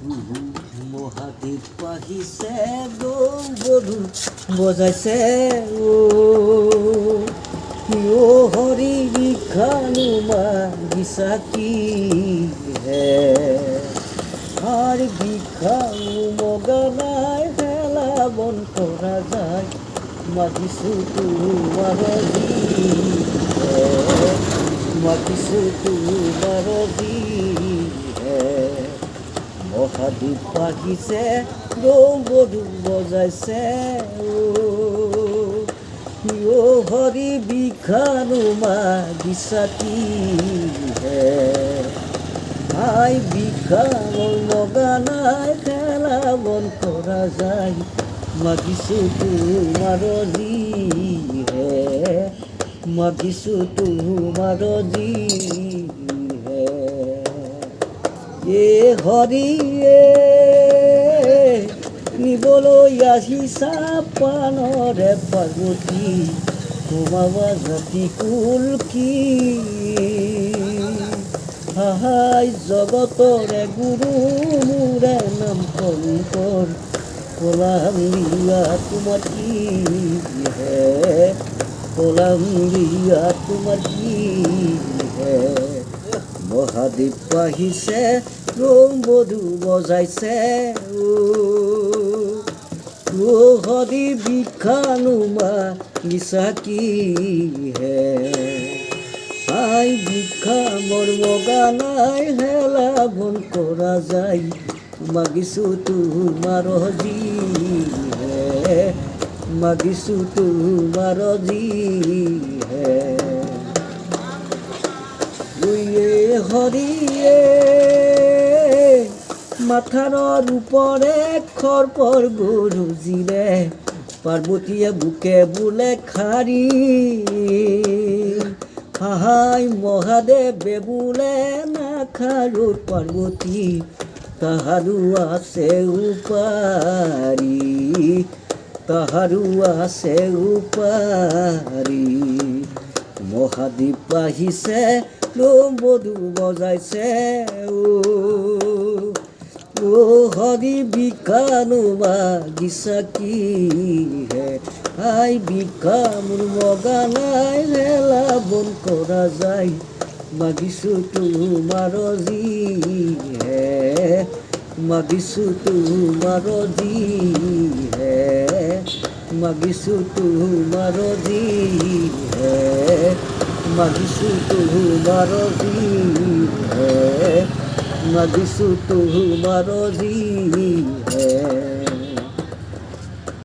মহাদেৱ আহিছে গৰু বজাইছে হৰি বিখানু মাগিছা কি হে আৰ বিখানু মগনাই হেলা বন কৰা যায় মাগিছো তোমাৰ মাগিছো তোমাৰ মহাদেৱ আহিছে গৰু বজাইছে হৰি বিখানু মাগিছা কি হে আই বিখানৰ মগানাই খেলা বন কৰা যায় মাগিছো তোমাৰ হে মাগিছো তোমাৰ হে হৰিয়ে নিবলৈ আহিছা পানৰে পাৰ্বতী সোমাবা জাতি কুল কি হাহাই জগতৰে গুৰু মোৰে নাম শংকৰ কলাম লিয়া তোমাৰ কি হে কলাম লিয়া তোমাৰ কি হে মহাদেৱ আহিছে বধু বজাইছে হৰি বিখানু মাগিছা কি হে আই বিখামৰ মগানাই হেলা বন কৰা যায় মাগিছো তোমাৰ হে মাগিছো তোমাৰ হে হৰিয়ে মাথাৰৰ ওপৰে খৰ্পৰ গৰু জিৰে পাৰ্বতীয়ে বুকে বোলে খাৰী হাহাই মহাদেৱে বোলে নাখাৰো পাৰ্বতী তাহাৰো আছে উপাৰী তাহাৰো আছে উপাৰী মহাদেৱ আহিছে বধু বজাইছে হৰি বিখানু মাগিছা কি হে আই বিখানুৰ মগানাই হেলা বন কৰা যায় মাগিছো তোমাৰ হে মাগিছো তোমাৰ হে মাগিছো তোমাৰ হে মাগিছো তোমাৰ হে মাগিছো তোমাৰ